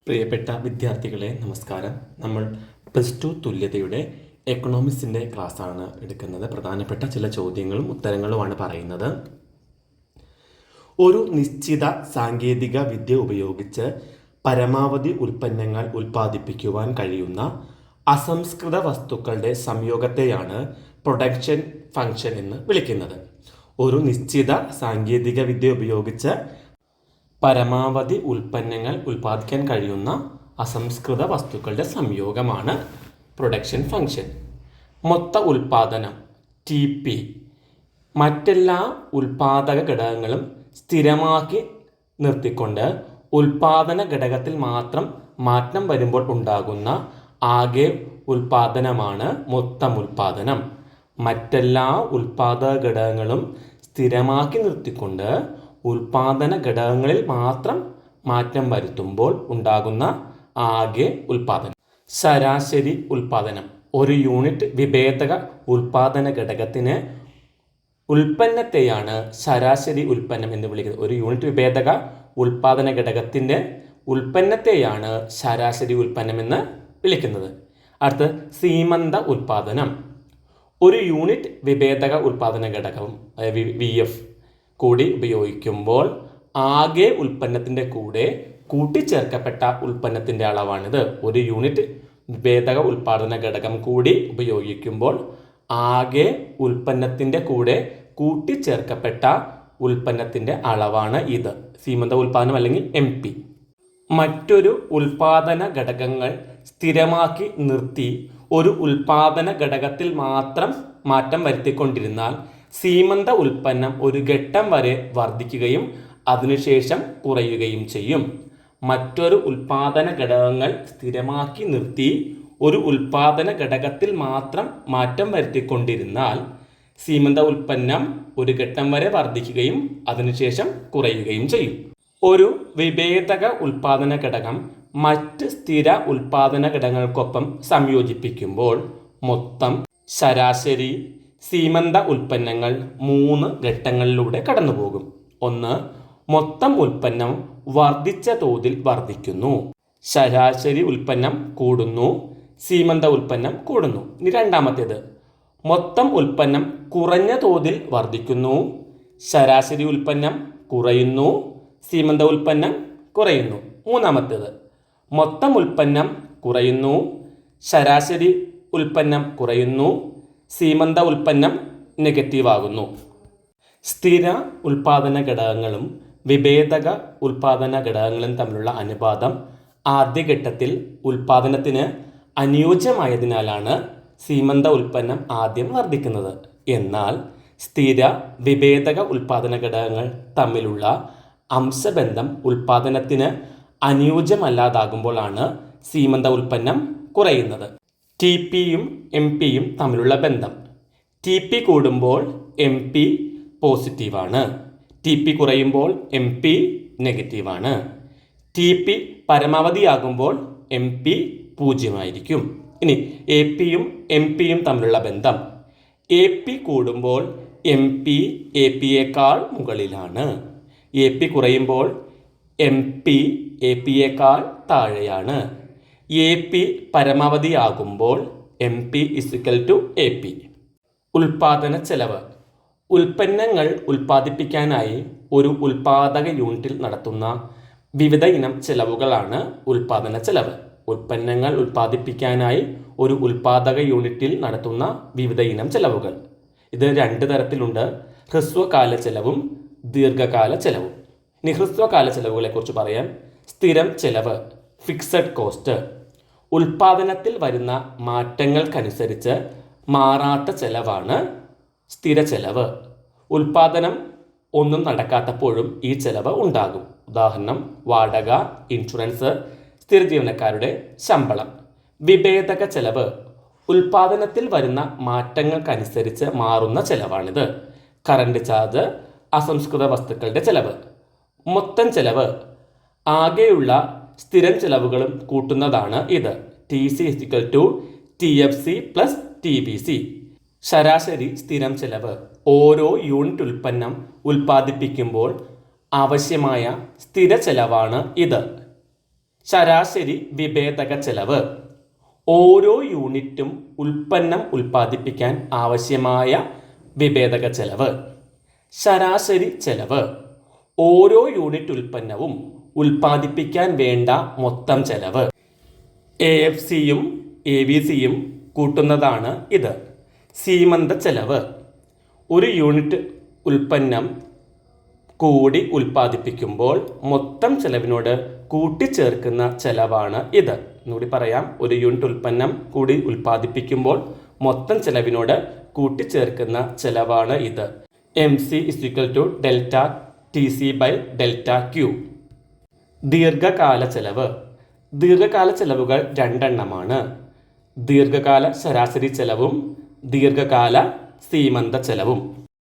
പ്രിയപ്പെട്ട വിദ്യാർത്ഥികളെ നമസ്കാരം. നമ്മൾ +2 തുല്യതയുടെ എക്കണോമിക്സിൻ്റെ ക്ലാസ്സാണ് എടുക്കുന്നത്. പ്രധാനപ്പെട്ട ചില ചോദ്യങ്ങളും ഉത്തരങ്ങളുമാണ് പറയുന്നത്. ഒരു നിശ്ചിത സാങ്കേതിക വിദ്യ ഉപയോഗിച്ച് പരമാവധി ഉൽപ്പന്നങ്ങൾ ഉൽപ്പാദിപ്പിക്കുവാൻ കഴിയുന്ന അസംസ്കൃത വസ്തുക്കളുടെ സംയോഗത്തെയാണ് പ്രൊഡക്ഷൻ ഫംഗ്ഷൻ എന്ന് വിളിക്കുന്നത്. ഒരു നിശ്ചിത സാങ്കേതിക വിദ്യ ഉപയോഗിച്ച് പരമാവധി ഉൽപ്പന്നങ്ങൾ ഉൽപ്പാദിക്കാൻ കഴിയുന്ന അസംസ്കൃത വസ്തുക്കളുടെ സംയോഗമാണ് പ്രൊഡക്ഷൻ ഫംഗ്ഷൻ. മൊത്ത ഉൽപ്പാദനം TP മറ്റെല്ലാ ഉൽപ്പാദക ഘടകങ്ങളും സ്ഥിരമാക്കി നിർത്തിക്കൊണ്ട് ഉൽപ്പാദന ഘടകത്തിൽ മാത്രം മാറ്റം വരുമ്പോൾ ഉണ്ടാകുന്ന ആകെ ഉൽപ്പാദനമാണ് മൊത്തം ഉൽപ്പാദനം. മറ്റെല്ലാ ഉൽപ്പാദക ഘടകങ്ങളും സ്ഥിരമാക്കി നിർത്തിക്കൊണ്ട് ഉൽപ്പാദന ഘടകങ്ങളിൽ മാത്രം മാറ്റം വരുത്തുമ്പോൾ ഉണ്ടാകുന്ന ആകെ ഉൽപ്പാദനം. ശരാശരി ഉൽപ്പാദനം ഒരു യൂണിറ്റ് വിഭേദക ഉൽപ്പാദന ഘടകത്തിന് ഉൽപ്പന്നത്തെയാണ് ശരാശരി ഉൽപ്പന്നം എന്ന് വിളിക്കുന്നത്. ഒരു യൂണിറ്റ് വിഭേദക ഉൽപ്പാദന ഘടകത്തിൻ്റെ ഉൽപ്പന്നത്തെയാണ് ശരാശരി ഉൽപ്പന്നം എന്ന് വിളിക്കുന്നത്. അടുത്ത് സീമന്ത ഉൽപ്പാദനം. ഒരു യൂണിറ്റ് വിഭേദക ഉൽപ്പാദന ഘടകം VF കൂടി ഉപയോഗിക്കുമ്പോൾ ആകെ ഉൽപ്പന്നത്തിൻ്റെ കൂടെ കൂട്ടിച്ചേർക്കപ്പെട്ട ഉൽപ്പന്നത്തിൻ്റെ അളവാണിത്. ഒരു യൂണിറ്റ് വിഭേദക ഉൽപ്പാദന ഘടകം കൂടി ഉപയോഗിക്കുമ്പോൾ ആകെ ഉൽപ്പന്നത്തിൻ്റെ കൂടെ കൂട്ടിച്ചേർക്കപ്പെട്ട ഉൽപ്പന്നത്തിൻ്റെ അളവാണ് ഇത്. സീമന്ത ഉൽപ്പാദനം അല്ലെങ്കിൽ MP. മറ്റൊരു ഉൽപ്പാദന ഘടകങ്ങൾ സ്ഥിരമാക്കി നിർത്തി ഒരു ഉൽപ്പാദന ഘടകത്തിൽ മാത്രം മാറ്റം വരുത്തിക്കൊണ്ടിരുന്നാൽ സീമന്ത ഉൽപ്പന്നം ഒരു ഘട്ടം വരെ വർദ്ധിക്കുകയും അതിനുശേഷം കുറയുകയും ചെയ്യും. മറ്റൊരു ഉൽപ്പാദന ഘടകങ്ങൾ സ്ഥിരമാക്കി നിർത്തി ഒരു ഉൽപ്പാദന ഘടകത്തിൽ മാത്രം മാറ്റം വരുത്തിക്കൊണ്ടിരുന്നാൽ സീമന്ത ഉൽപ്പന്നം ഒരു ഘട്ടം വരെ വർദ്ധിക്കുകയും അതിനുശേഷം കുറയുകയും ചെയ്യും. ഒരു വിഭേദക ഉൽപ്പാദന ഘടകം മറ്റ് സ്ഥിര ഉൽപ്പാദന ഘടകങ്ങൾക്കൊപ്പം സംയോജിപ്പിക്കുമ്പോൾ മൊത്തം ശരാശരി സീമന്ത ഉൽപ്പന്നങ്ങൾ 3 ഘട്ടങ്ങളിലൂടെ കടന്നുപോകും. 1. മൊത്തം ഉൽപ്പന്നം വർദ്ധിച്ച തോതിൽ വർദ്ധിക്കുന്നു. ശരാശരി ഉൽപ്പന്നം കൂടുന്നു. സീമന്ത ഉൽപ്പന്നം കൂടുന്നു. ഇനി രണ്ടാമത്തേത്, മൊത്തം ഉൽപ്പന്നം കുറഞ്ഞ തോതിൽ വർദ്ധിക്കുന്നു. ശരാശരി ഉൽപ്പന്നം കുറയുന്നു. സീമന്ത ഉൽപ്പന്നം കുറയുന്നു. മൂന്നാമത്തേത്, മൊത്തം ഉൽപ്പന്നം കുറയുന്നു. ശരാശരി ഉൽപ്പന്നം കുറയുന്നു. സീമന്ത ഉൽപ്പന്നം നെഗറ്റീവ് ആകുന്നു. സ്ഥിര ഉൽപ്പാദന ഘടകങ്ങളും വിഭേദക ഉൽപ്പാദന ഘടകങ്ങളും തമ്മിലുള്ള അനുപാതം ആദ്യഘട്ടത്തിൽ ഉൽപ്പാദനത്തിന് അനുയോജ്യമായതിനാലാണ് സീമന്ത ഉൽപ്പന്നം ആദ്യം വർദ്ധിക്കുന്നത്. എന്നാൽ സ്ഥിര വിഭേദക ഉൽപ്പാദന ഘടകങ്ങൾ തമ്മിലുള്ള അംശബന്ധം ഉൽപ്പാദനത്തിന് അനുയോജ്യമല്ലാതാകുമ്പോഴാണ് സീമന്ത ഉൽപ്പന്നം കുറയുന്നത്. TPയും MPയും തമ്മിലുള്ള ബന്ധം. TP കൂടുമ്പോൾ MP പോസിറ്റീവാണ്. TP കുറയുമ്പോൾ MP നെഗറ്റീവാണ്. TP പരമാവധിയാകുമ്പോൾ MP 0 ഇനി APയും MPയും തമ്മിലുള്ള ബന്ധം. AP കൂടുമ്പോൾ MP APയേക്കാൾ മുകളിലാണ്. AP കുറയുമ്പോൾ MP APയേക്കാൾ താഴെയാണ്. AP പരമാവധിയാകുമ്പോൾ MP = AP. ഉൽപ്പാദന ചെലവ്. ഉൽപ്പന്നങ്ങൾ ഉൽപ്പാദിപ്പിക്കാനായി ഒരു ഉൽപ്പാദക യൂണിറ്റിൽ നടത്തുന്ന വിവിധ ഇനം ചെലവുകളാണ് ഉൽപ്പാദന ചെലവ്. ഉൽപ്പന്നങ്ങൾ ഉൽപ്പാദിപ്പിക്കാനായി ഒരു ഉൽപ്പാദക യൂണിറ്റിൽ നടത്തുന്ന വിവിധ ഇനം ചെലവുകൾ. ഇത് 2 തരത്തിലുണ്ട്: ഹ്രസ്വകാല ചെലവും ദീർഘകാല ചെലവും. ഇനി ഹ്രസ്വകാല ചെലവുകളെ കുറിച്ച് പറയാം. സ്ഥിരം ചെലവ് ഫിക്സഡ് കോസ്റ്റ്. ഉൽപ്പാദനത്തിൽ വരുന്ന മാറ്റങ്ങൾക്കനുസരിച്ച് മാറാത്ത ചെലവാണ് സ്ഥിര ചെലവ്. ഉൽപ്പാദനം ഒന്നും നടക്കാത്തപ്പോഴും ഈ ചെലവ് ഉണ്ടാകും. ഉദാഹരണം വാടക, ഇൻഷുറൻസ്, സ്ഥിര ജീവനക്കാരുടെ ശമ്പളം. വിഭേദക ചെലവ് ഉൽപ്പാദനത്തിൽ വരുന്ന മാറ്റങ്ങൾക്കനുസരിച്ച് മാറുന്ന ചെലവാണിത്. കറണ്ട് ചാർജ്, അസംസ്കൃത വസ്തുക്കളുടെ ചെലവ്. മൊത്തം ചെലവ് ആകെയുള്ള സ്ഥിരം ചെലവുകളും കൂട്ടുന്നതാണ് ഇത്. TC = TFC + TBC. ശരാശരി സ്ഥിരം ചെലവ് ഓരോ യൂണിറ്റ് ഉൽപ്പന്നം ഉൽപ്പാദിപ്പിക്കുമ്പോൾ ആവശ്യമായ സ്ഥിര ചെലവാണ് ഇത്. ശരാശരി വിഭേദക ചെലവ് ഓരോ യൂണിറ്റും ഉൽപ്പന്നം ഉൽപ്പാദിപ്പിക്കാൻ ആവശ്യമായ വിഭേദക ചെലവ്. ശരാശരി ചെലവ് ഓരോ യൂണിറ്റ് ഉൽപ്പന്നവും ഉൽപ്പാദിപ്പിക്കാൻ വേണ്ട മൊത്തം ചെലവ്. AFCയും AVCയും കൂട്ടുന്നതാണ് ഇത്. സീമന്ത ചെലവ് ഒരു യൂണിറ്റ് ഉൽപ്പന്നം കൂടി ഉൽപ്പാദിപ്പിക്കുമ്പോൾ മൊത്തം ചെലവിനോട് കൂട്ടിച്ചേർക്കുന്ന ചെലവാണ് ഇത്. എന്നുകൂടി പറയാം, ഒരു യൂണിറ്റ് ഉൽപ്പന്നം കൂടി ഉൽപ്പാദിപ്പിക്കുമ്പോൾ മൊത്തം ചെലവിനോട് കൂട്ടിച്ചേർക്കുന്ന ചെലവാണ് ഇത്. MC = delta TC by delta Q. ദീർഘകാല ചെലവ്. ദീർഘകാല ചെലവുകൾ രണ്ടെണ്ണമാണ്. ദീർഘകാല ശരാശരി ചെലവും ദീർഘകാല സീമന്ത ചെലവും.